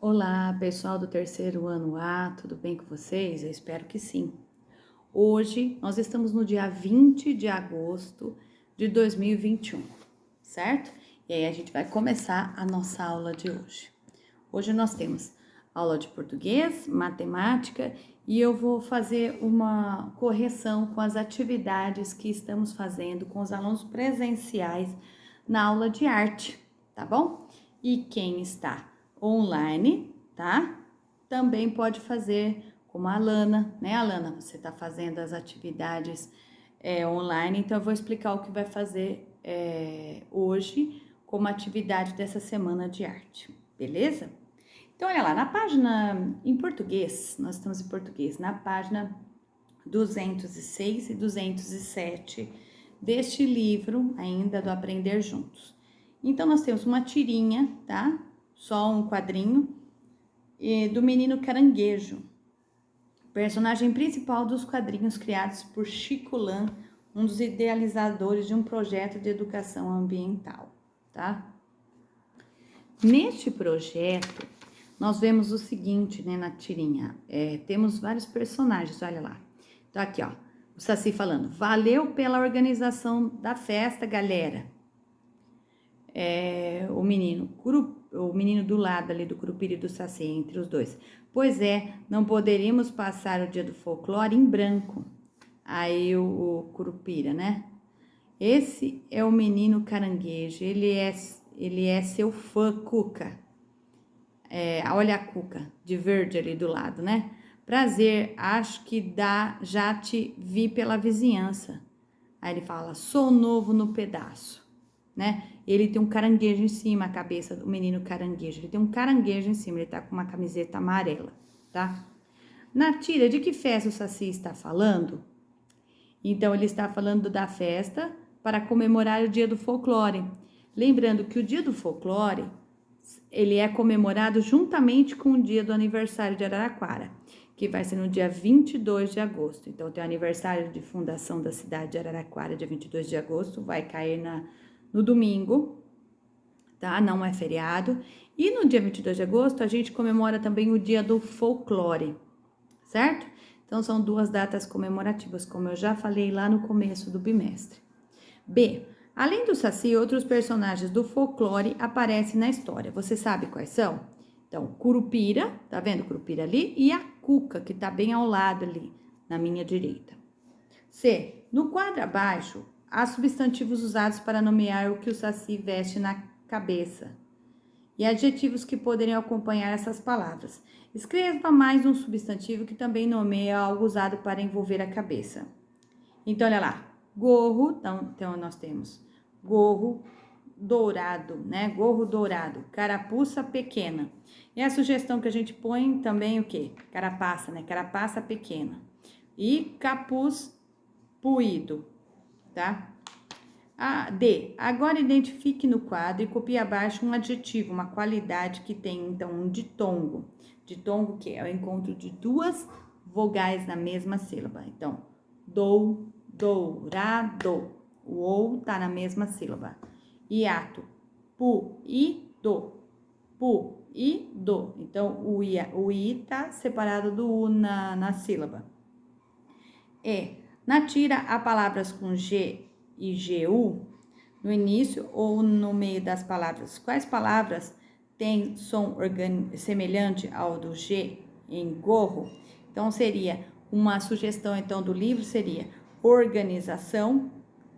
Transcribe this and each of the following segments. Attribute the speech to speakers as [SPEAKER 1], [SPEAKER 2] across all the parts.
[SPEAKER 1] Olá, pessoal do terceiro ano A, tudo bem com vocês? Eu espero que sim. Hoje nós estamos no dia 20 de agosto de 2021, certo? E aí a gente vai começar a nossa aula de hoje. Hoje nós temos aula de português, matemática e eu vou fazer uma correção com as atividades que estamos fazendo com os alunos presenciais na aula de arte, tá bom? E quem está online, tá? Também pode fazer como a Alana, né, Alana? Você está fazendo as atividades online, então eu vou explicar o que vai fazer hoje como atividade dessa semana de arte, beleza? Então, olha lá, na página em português, nós estamos em português, na página 206 e 207 deste livro ainda do Aprender Juntos. Então, nós temos uma tirinha, tá? Só um quadrinho do menino caranguejo, personagem principal dos quadrinhos criados por Chico Lan, um dos idealizadores de um projeto de educação ambiental, tá? Neste projeto, nós vemos o seguinte, né, na tirinha, temos vários personagens, olha lá. Então aqui, ó, o Saci falando, valeu pela organização da festa, galera. O menino do lado ali do Curupira e do Saci, entre os dois. Pois é, não poderíamos passar o dia do folclore em branco. Aí o Curupira, né? Esse é o menino caranguejo, ele é seu fã, Cuca. Olha a Cuca, de verde ali do lado, né? Prazer, acho que já te vi pela vizinhança. Aí ele fala, sou novo no pedaço, né? Ele tem um caranguejo em cima, a cabeça do menino caranguejo. Ele tem um caranguejo em cima, ele tá com uma camiseta amarela, tá? Na tira, de que festa o Saci está falando? Então, ele está falando da festa para comemorar o dia do folclore. Lembrando que o dia do folclore, ele é comemorado juntamente com o dia do aniversário de Araraquara, que vai ser no dia 22 de agosto. Então, tem o aniversário de fundação da cidade de Araraquara, dia 22 de agosto, vai cair no domingo, tá? Não é feriado. E no dia 22 de agosto, a gente comemora também o dia do folclore, certo? Então, são duas datas comemorativas, como eu já falei lá no começo do bimestre. B. Além do Saci, outros personagens do folclore aparecem na história. Você sabe quais são? Então, Curupira, tá vendo Curupira ali? E a Cuca, que tá bem ao lado ali, na minha direita. C. No quadro abaixo, há substantivos usados para nomear o que o Saci veste na cabeça e adjetivos que poderiam acompanhar essas palavras. Escreva mais um substantivo que também nomeia algo usado para envolver a cabeça. Então, olha lá, gorro, então nós temos gorro dourado, né? Gorro dourado, carapuça pequena. E a sugestão que a gente põe também o quê? Carapaça, né? Carapaça pequena. E capuz puído, tá? D. Agora identifique no quadro e copie abaixo um adjetivo, uma qualidade que tem, então, um ditongo. Ditongo que é o encontro de duas vogais na mesma sílaba. Então, dourado. O ou tá na mesma sílaba. Hiato, puído. Puído. Então, o i tá separado do u na sílaba. Na tira, há palavras com G e GU no início ou no meio das palavras. Quais palavras têm som semelhante ao do G em gorro? Então, seria uma sugestão então do livro, seria organização,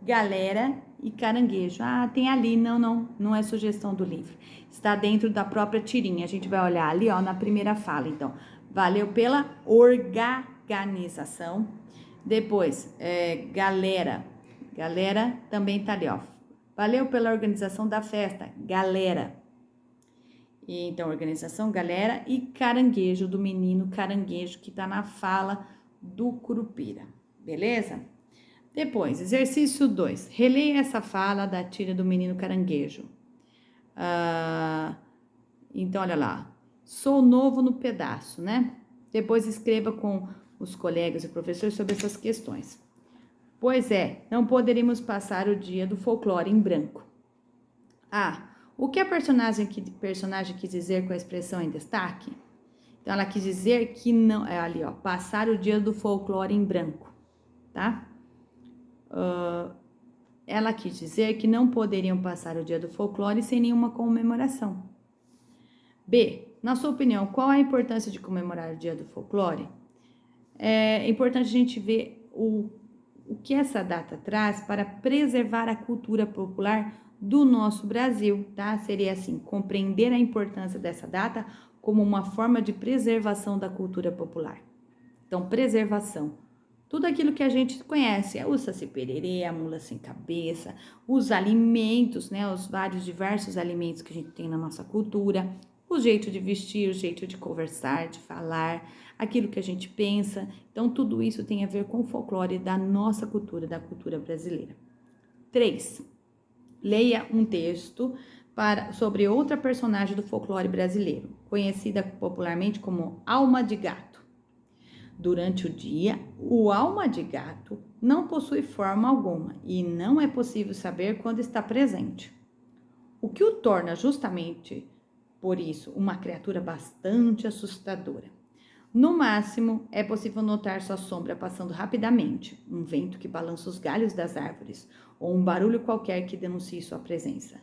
[SPEAKER 1] galera e caranguejo. Ah, tem ali, não é sugestão do livro. Está dentro da própria tirinha. A gente vai olhar ali, ó, na primeira fala. Então, valeu pela organização. Depois, galera. Galera também tá ali, ó. Valeu pela organização da festa, galera. E, então, organização, galera e caranguejo, do menino caranguejo, que tá na fala do Curupira. Beleza? Depois, exercício 2. Releia essa fala da tira do menino caranguejo. Então, olha lá. Sou novo no pedaço, né? Depois escreva com os colegas e professores sobre essas questões. Pois é, não poderíamos passar o dia do folclore em branco. O que a personagem quis dizer com a expressão em destaque? Então, ela quis dizer que não... É ali, ó. Passar o dia do folclore em branco, tá? Ela quis dizer que não poderiam passar o dia do folclore sem nenhuma comemoração. B. Na sua opinião, qual a importância de comemorar o dia do folclore? É importante a gente ver o que essa data traz para preservar a cultura popular do nosso Brasil, tá? Seria assim, compreender a importância dessa data como uma forma de preservação da cultura popular. Então, preservação. Tudo aquilo que a gente conhece, o Saci Pererê, a mula sem cabeça, os alimentos, né? Os vários diversos alimentos que a gente tem na nossa cultura, o jeito de vestir, o jeito de conversar, de falar, aquilo que a gente pensa. Então, tudo isso tem a ver com o folclore da nossa cultura, da cultura brasileira. 3. Leia um texto sobre outra personagem do folclore brasileiro, conhecida popularmente como Alma de Gato. Durante o dia, o alma de gato não possui forma alguma e não é possível saber quando está presente. O que o torna justamente por isso uma criatura bastante assustadora. No máximo, é possível notar sua sombra passando rapidamente, um vento que balança os galhos das árvores ou um barulho qualquer que denuncie sua presença.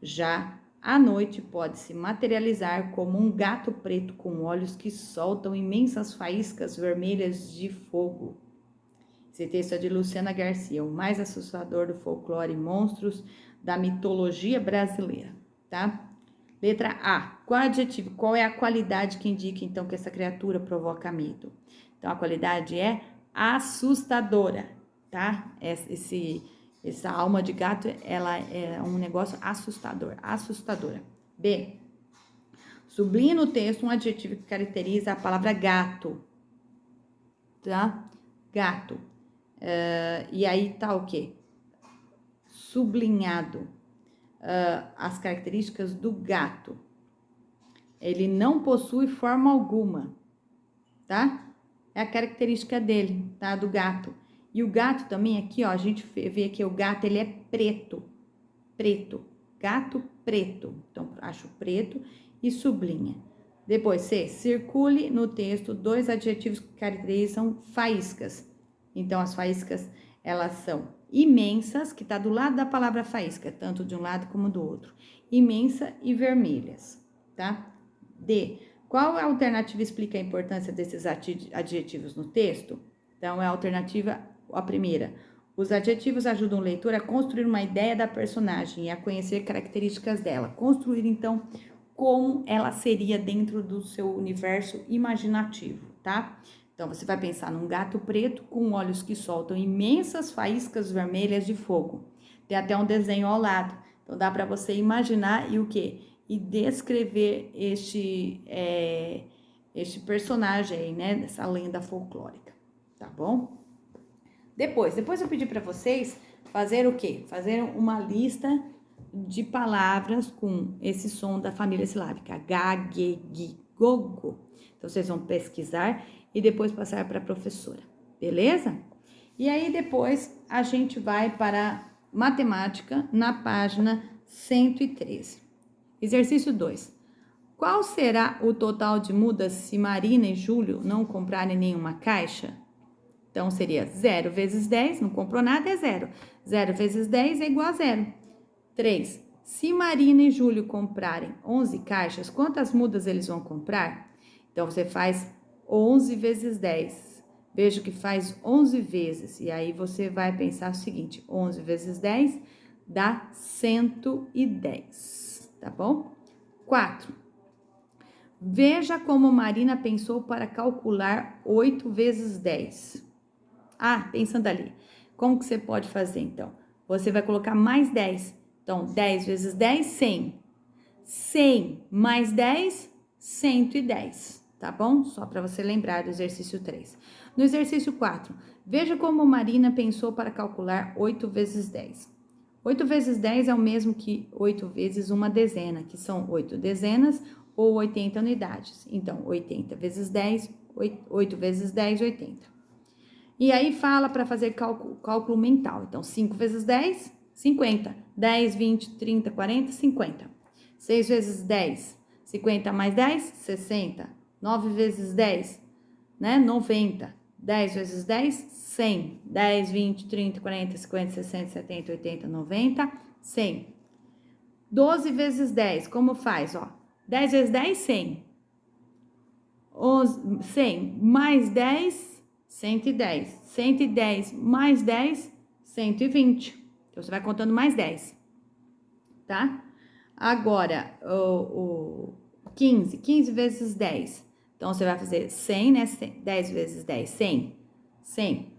[SPEAKER 1] Já à noite pode se materializar como um gato preto com olhos que soltam imensas faíscas vermelhas de fogo. Esse texto é de Luciana Garcia, o mais assustador do folclore e monstros da mitologia brasileira, tá? Letra A. Qual é a qualidade que indica, então, que essa criatura provoca medo? Então, a qualidade é assustadora, tá? Essa alma de gato, ela é um negócio assustadora. B. Sublinhe no texto um adjetivo que caracteriza a palavra gato, tá? Gato. E aí tá o quê? Sublinhado. As características do gato. Ele não possui forma alguma, tá? É a característica dele, tá? Do gato. E o gato também aqui, ó, a gente vê que o gato, ele é preto. Gato preto. Então, acho preto e sublinha. Depois, C. Circule no texto 2 adjetivos que caracterizam faíscas. Então, as faíscas, elas são imensas, que está do lado da palavra faísca, tanto de um lado como do outro. Imensa e vermelhas, tá? D. Qual alternativa explica a importância desses adjetivos no texto? Então, é a alternativa, a primeira. Os adjetivos ajudam o leitor a construir uma ideia da personagem e a conhecer características dela. Construir, então, como ela seria dentro do seu universo imaginativo, tá? Então, você vai pensar num gato preto com olhos que soltam imensas faíscas vermelhas de fogo. Tem até um desenho ao lado. Então, dá para você imaginar e o quê? E descrever este personagem aí, né? Dessa lenda folclórica, tá bom? Depois eu pedi para vocês fazer o quê? Fazer uma lista de palavras com esse som da família silábica. Ga, ge, gi, gogo. Então, vocês vão pesquisar e depois passar para a professora, beleza? E aí, depois, a gente vai para matemática na página 113. Exercício 2. Qual será o total de mudas se Marina e Júlio não comprarem nenhuma caixa? Então, seria 0 vezes 10, não comprou nada, é 0. 0 vezes 10 é igual a 0. 3. Se Marina e Júlio comprarem 11 caixas, quantas mudas eles vão comprar? Então, você faz 11 vezes 10. Veja que faz 11 vezes. E aí, você vai pensar o seguinte, 11 vezes 10 dá 110, tá bom? 4. Veja como Marina pensou para calcular 8 vezes 10. Pensando ali. Como que você pode fazer, então? Você vai colocar mais 10. Então, 10 vezes 10, 100. 100 mais 10, 110. Tá bom? Só para você lembrar do exercício 3. No exercício 4, veja como Marina pensou para calcular 8 vezes 10. 8 vezes 10 é o mesmo que 8 vezes uma dezena, que são 8 dezenas ou 80 unidades. Então, 80 vezes 10, 8 vezes 10, 80. E aí fala para fazer cálculo mental. Então, 5 vezes 10, 50. 10, 20, 30, 40, 50. 6 vezes 10, 50 mais 10, 60. 9 vezes 10, né? 90. 10 vezes 10, 100. 10, 20, 30, 40, 50, 60, 70, 80, 90, 100. 12 vezes 10, como faz, ó? 10 vezes 10, 100. 11, 100 mais 10, 110. 110 mais 10, 120. Então, você vai contando mais 10, tá? Agora, o 15. 15 vezes 10. Então, você vai fazer 100, né? 10 vezes 10, 100. 100.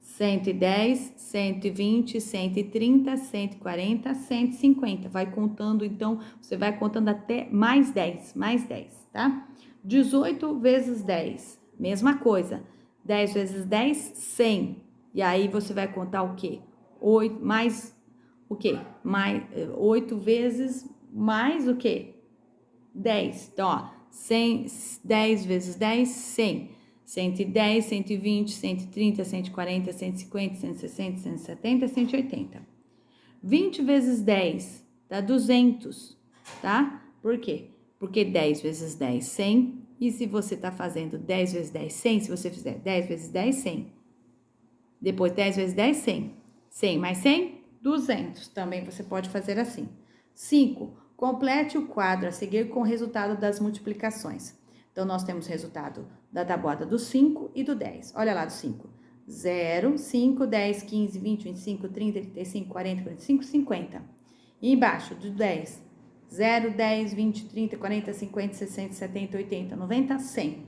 [SPEAKER 1] 110, 120, 130, 140, 150. Vai contando, então, você vai contando até mais 10, tá? 18 vezes 10, mesma coisa. 10 vezes 10, 100. E aí, você vai contar o quê? 8, mais o quê? Mais 8 vezes mais o quê? 10. Então, ó, 100, 10 vezes 10, 100. 110, 120, 130, 140, 150, 160, 170, 180. 20 vezes 10 dá 200, tá? Por quê? Porque 10 vezes 10, 100. E se você tá fazendo 10 vezes 10, 100, se você fizer 10 vezes 10, 100. Depois 10 vezes 10, 100. 100 mais 100, 200. Também você pode fazer assim. 5. Complete o quadro a seguir com o resultado das multiplicações. Então, nós temos o resultado da tabuada do 5 e do 10. Olha lá do 5. 0, 5, 10, 15, 20, 25, 30, 35, 40, 45, 50. E embaixo do 10. 0, 10, 20, 30, 40, 50, 60, 70, 80, 90, 100.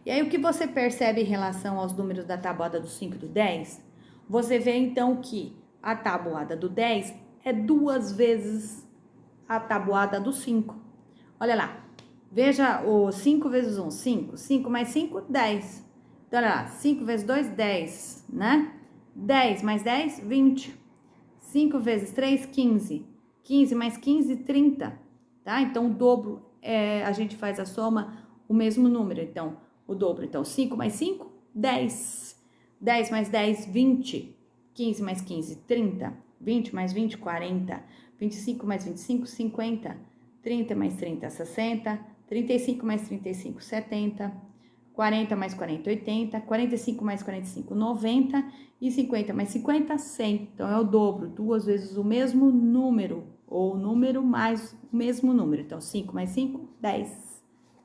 [SPEAKER 1] E aí, o que você percebe em relação aos números da tabuada do 5 e do 10? Você vê, então, que a tabuada do 10 é 2 vezes a tabuada do 5. Olha lá, veja o 5 vezes 1, 5. 5 mais 5, 10. Então, olha lá, 5 vezes 2, 10, né? 10 mais 10, 20. 5 vezes 3, 15. 15 mais 15, 30, tá? Então, o dobro, a gente faz a soma, o mesmo número. Então, o dobro. Então, 5 mais 5, 10. 10 mais 10, 20. 15 mais 15, 30. 20 mais 20, 40. 25 mais 25, 50. 30 mais 30, 60. 35 mais 35, 70. 40 mais 40, 80. 45 mais 45, 90. E 50 mais 50, 100. Então, é o dobro, 2 vezes o mesmo número, ou o número mais o mesmo número. Então, 5 mais 5, 10.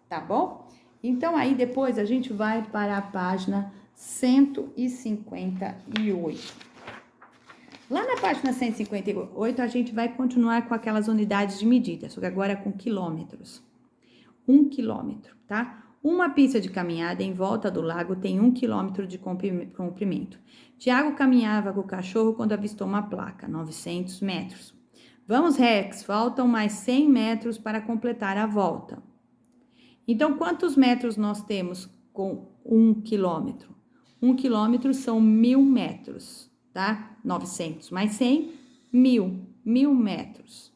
[SPEAKER 1] Tá bom? Então, aí depois a gente vai para a página 158. Lá na página 158, a gente vai continuar com aquelas unidades de medida, só que agora com quilômetros. 1 quilômetro, tá? Uma pista de caminhada em volta do lago tem 1 quilômetro de comprimento. Tiago caminhava com o cachorro quando avistou uma placa, 900 metros. Vamos, Rex, faltam mais 100 metros para completar a volta. Então, quantos metros nós temos com 1 quilômetro? 1 quilômetro são 1000 metros, tá? 900 mais 100, 1000 metros.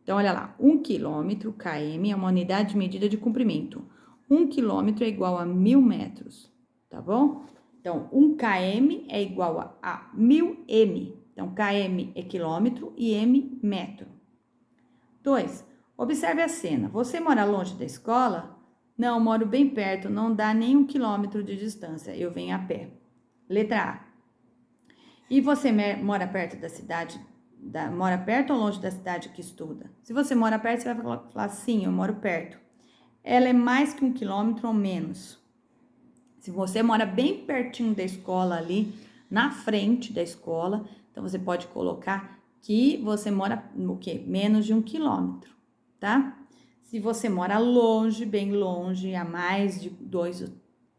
[SPEAKER 1] Então, olha lá, 1 quilômetro, km, é uma unidade de medida de comprimento. 1 quilômetro é igual a 1000 metros, tá bom? Então, 1 km é igual a 1000 m. Então, km é quilômetro e m, metro. 2. Observe a cena. Você mora longe da escola? Não, moro bem perto, não dá nem 1 quilômetro de distância, eu venho a pé. Letra A. E você mora perto da cidade, mora perto ou longe da cidade que estuda? Se você mora perto, você vai falar sim, eu moro perto. Ela é mais que 1 quilômetro ou menos. Se você mora bem pertinho da escola ali, na frente da escola, então você pode colocar que você mora no quê? Menos de 1 quilômetro, tá? Se você mora longe, bem longe, a mais de 2,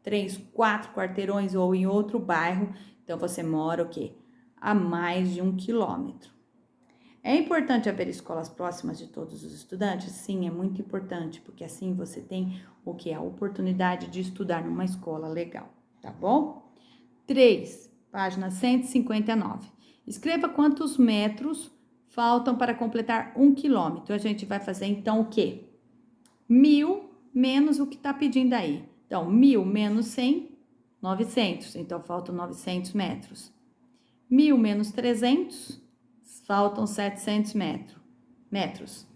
[SPEAKER 1] 3, 4 quarteirões ou em outro bairro, então você mora o quê? A mais de 1 quilômetro. É importante haver escolas próximas de todos os estudantes? Sim, é muito importante, porque assim você tem o quê? A oportunidade de estudar numa escola legal, tá bom? 3, página 159. Escreva quantos metros faltam para completar 1 quilômetro. A gente vai fazer então o quê? 1000 menos o que tá pedindo aí. Então, 1000 menos 100, 900. Então, faltam 900 metros. 1000 menos 300, faltam 700 metros.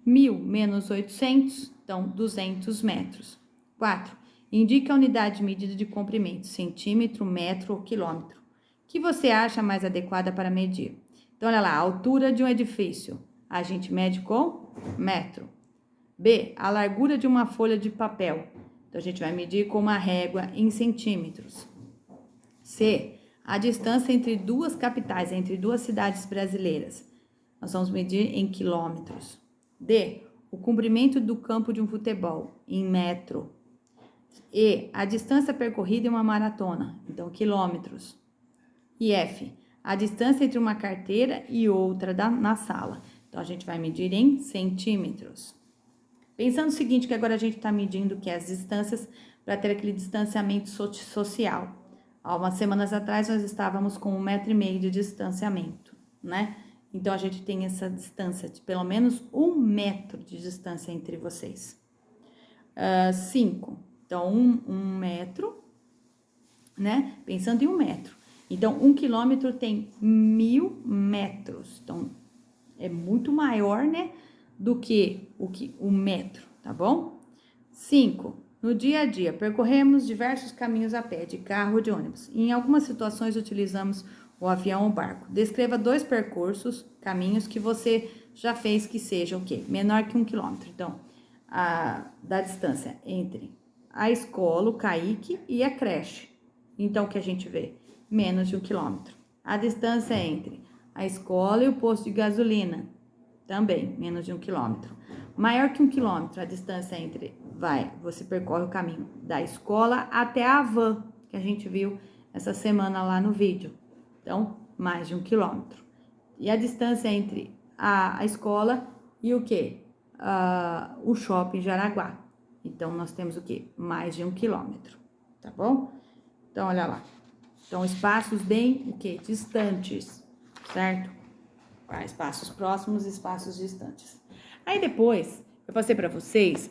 [SPEAKER 1] 1.000 menos 800, então 200 metros. 4. Indique a unidade de medida de comprimento, centímetro, metro ou quilômetro. O que você acha mais adequada para medir? Então, olha lá, a altura de um edifício, a gente mede com metro. B, a largura de uma folha de papel. Então, a gente vai medir com uma régua em centímetros. C, a distância entre duas capitais, entre duas cidades brasileiras. Nós vamos medir em quilômetros. D, o comprimento do campo de um futebol, em metro. E, a distância percorrida em uma maratona, então quilômetros. E F, a distância entre uma carteira e outra na sala. Então, a gente vai medir em centímetros. Pensando o seguinte, que agora a gente está medindo que as distâncias para ter aquele distanciamento social. Há umas semanas atrás nós estávamos com 1,5 m de distanciamento, né? Então a gente tem essa distância de pelo menos 1 metro de distância entre vocês. 5. Então, 1 metro, né? Pensando em 1 metro. Então, 1 quilômetro tem 1.000 metros. Então, é muito maior, né? Do que o metro, tá bom? 5. No dia a dia, percorremos diversos caminhos a pé, de carro ou de ônibus. Em algumas situações, utilizamos o avião ou barco. Descreva 2 percursos, caminhos que você já fez que sejam o quê? Menor que 1 quilômetro. Então, da distância entre a escola, o CAIC e a creche. Então, o que a gente vê? Menos de 1 quilômetro. A distância entre a escola e o posto de gasolina. Também, menos de 1 quilômetro. Maior que 1 quilômetro, a distância entre, você percorre o caminho da escola até a van, que a gente viu essa semana lá no vídeo. Então, mais de 1 quilômetro. E a distância entre a escola e o quê? O shopping Jaraguá. Então, nós temos o quê? Mais de 1 quilômetro, tá bom? Então, olha lá. Então, espaços bem, o quê? Distantes, certo? Espaços próximos e espaços distantes. Aí depois, eu passei para vocês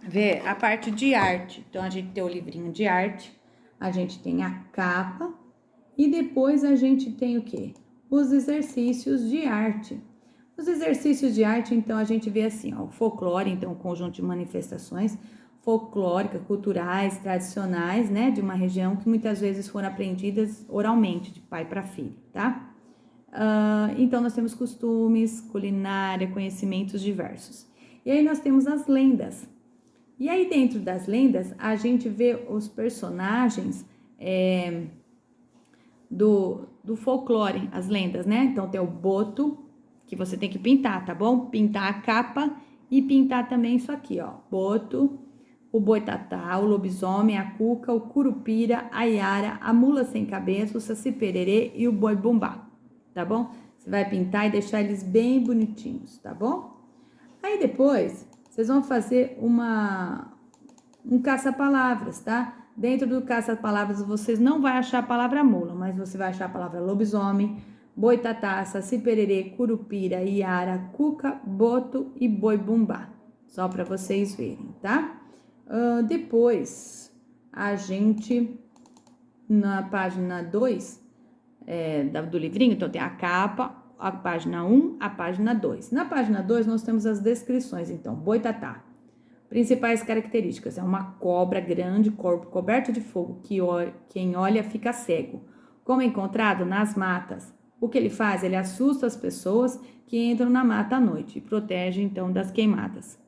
[SPEAKER 1] ver a parte de arte. Então, a gente tem o livrinho de arte, a gente tem a capa e depois a gente tem o quê? Os exercícios de arte. Os exercícios de arte, então, a gente vê assim, ó, o folclore, então, um conjunto de manifestações folclóricas, culturais, tradicionais, né, de uma região que muitas vezes foram aprendidas oralmente, de pai para filho, tá? Então, nós temos costumes, culinária, conhecimentos diversos. E aí nós temos as lendas. E aí dentro das lendas, a gente vê os personagens do folclore, as lendas, né? Então, tem o boto, que você tem que pintar, tá bom? Pintar a capa e pintar também isso aqui, ó. Boto, o boitatá, o lobisomem, a cuca, o curupira, a iara, a mula sem cabeça, o saci-pererê e o boi-bumbá. Tá bom? Você vai pintar e deixar eles bem bonitinhos, tá bom? Aí depois, vocês vão fazer um caça-palavras, tá? Dentro do caça-palavras, vocês não vão achar a palavra mula, mas você vai achar a palavra lobisomem, boitatá, saci-pererê, curupira, iara, cuca, boto e boi-bumbá. Só para vocês verem, tá? Depois, a gente, na página 2... do livrinho, então tem a capa, a página 1, a página 2. Na página 2 nós temos as descrições, então, boitatá. Principais características, é uma cobra grande, corpo coberto de fogo, que quem olha fica cego. Como é encontrado nas matas. O que ele faz? Ele assusta as pessoas que entram na mata à noite e protege, então, das queimadas.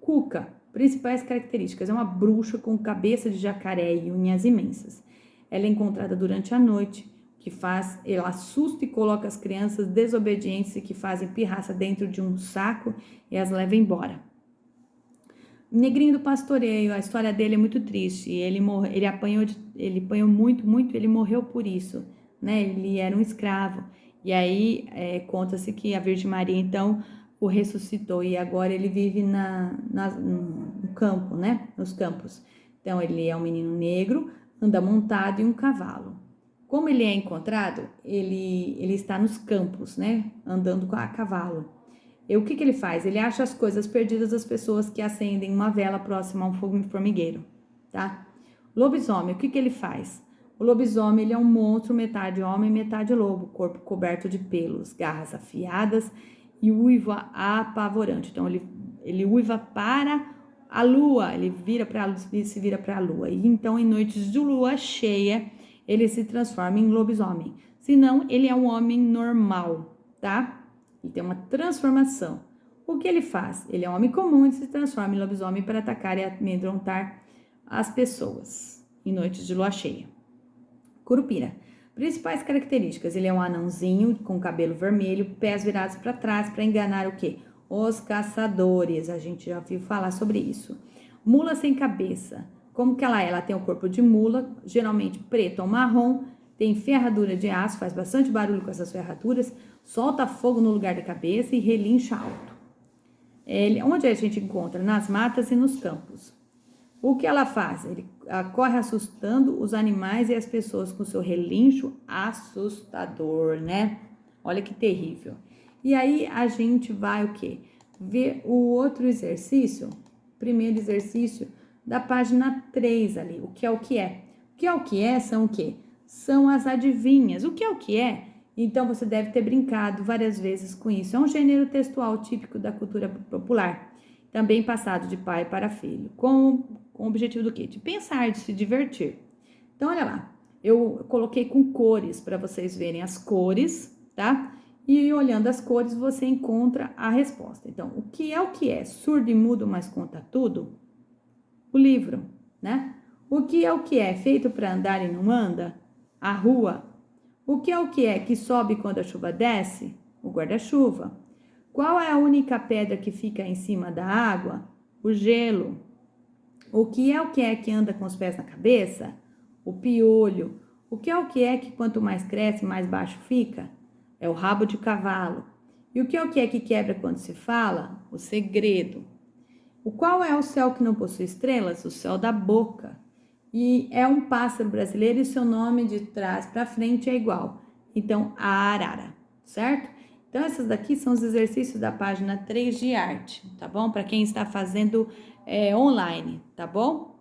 [SPEAKER 1] Cuca, principais características, é uma bruxa com cabeça de jacaré e unhas imensas. Ela é encontrada durante a noite, ela assusta e coloca as crianças desobedientes e que fazem pirraça dentro de um saco e as leva embora. Negrinho do Pastoreio, a história dele é muito triste. Ele apanhou muito, ele morreu por isso, né? Ele era um escravo. E aí conta-se que a Virgem Maria, então, o ressuscitou e agora ele vive no campo, né? Nos campos. Então, ele é um menino negro, anda montado em um cavalo. Como ele é encontrado, ele está nos campos, né? Andando a cavalo. E o que ele faz? Ele acha as coisas perdidas das pessoas que acendem uma vela próxima a um fogo formigueiro, tá? Lobisomem, o que ele faz? O lobisomem, ele é um monstro, metade homem, metade lobo, corpo coberto de pelos, garras afiadas e uiva apavorante. Então, ele uiva para a lua, ele se vira para a lua. E então, em noites de lua cheia, ele se transforma em lobisomem. Senão, ele é um homem normal, tá? Ele tem uma transformação. O que ele faz? Ele é um homem comum e se transforma em lobisomem para atacar e amedrontar as pessoas em noites de lua cheia. Curupira. Principais características: ele é um anãozinho com cabelo vermelho, pés virados para trás para enganar o quê? Os caçadores. A gente já ouviu falar sobre isso. Mula sem cabeça. Como que ela é? Ela tem o corpo de mula, geralmente preto ou marrom, tem ferradura de aço, faz bastante barulho com essas ferraduras, solta fogo no lugar da cabeça e relincha alto. Onde a gente encontra? Nas matas e nos campos. O que ela faz? Ela corre assustando os animais e as pessoas com seu relincho assustador, né? Olha que terrível. E aí a gente vai o quê? Ver o outro exercício, primeiro exercício da página 3 ali. O que é o que é? O que é o que é são o quê? São as adivinhas. O que é o que é? Então você deve ter brincado várias vezes com isso. É um gênero textual típico da cultura popular, também passado de pai para filho, com o objetivo do quê? De pensar, de se divertir. Então, olha lá, eu coloquei com cores para vocês verem as cores, tá? E olhando as cores, você encontra a resposta. Então, o que é o que é? Surdo e mudo, mas conta tudo? O livro, né? O que é o que é? Feito para andar e não anda? A rua. O que é que sobe quando a chuva desce? O guarda-chuva. Qual é a única pedra que fica em cima da água? O gelo. O que é que anda com os pés na cabeça? O piolho. O que é que quanto mais cresce, mais baixo fica? É o rabo de cavalo. E o que é que quebra quando se fala? O segredo. Qual é o céu que não possui estrelas? O céu da boca. E é um pássaro brasileiro e seu nome de trás para frente é igual. Então, a arara, certo? Então, essas daqui são os exercícios da página 3 de arte, tá bom? Para quem está fazendo online, tá bom?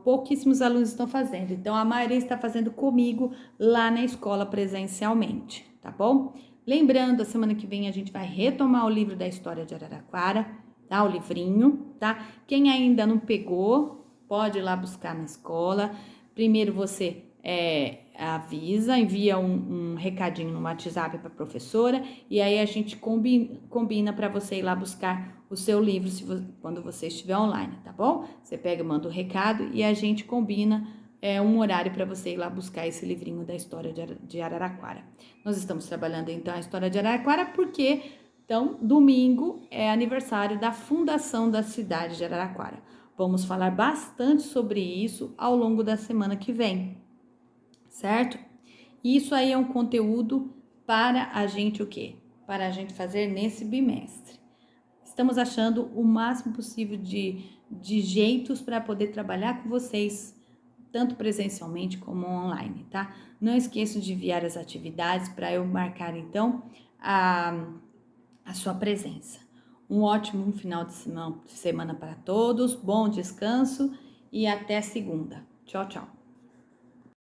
[SPEAKER 1] Pouquíssimos alunos estão fazendo, então a maioria está fazendo comigo lá na escola presencialmente, tá bom? Lembrando, a semana que vem a gente vai retomar o livro da história de Araraquara, tá? O livrinho, tá? Quem ainda não pegou, pode ir lá buscar na escola. Primeiro você avisa, envia um recadinho no WhatsApp para a professora e aí a gente combina para você ir lá buscar o seu livro quando você estiver online, tá bom? Você pega, manda o recado e a gente combina um horário para você ir lá buscar esse livrinho da história de Araraquara. Nós estamos trabalhando então a história de Araraquara porque, então, domingo é aniversário da fundação da cidade de Araraquara. Vamos falar bastante sobre isso ao longo da semana que vem, certo? Isso aí é um conteúdo para a gente o quê? Para a gente fazer nesse bimestre. Estamos achando o máximo possível de jeitos para poder trabalhar com vocês, tanto presencialmente como online, tá? Não esqueça de enviar as atividades para eu marcar, então, a sua presença. Um ótimo final de semana para todos, bom descanso e até segunda. Tchau, tchau.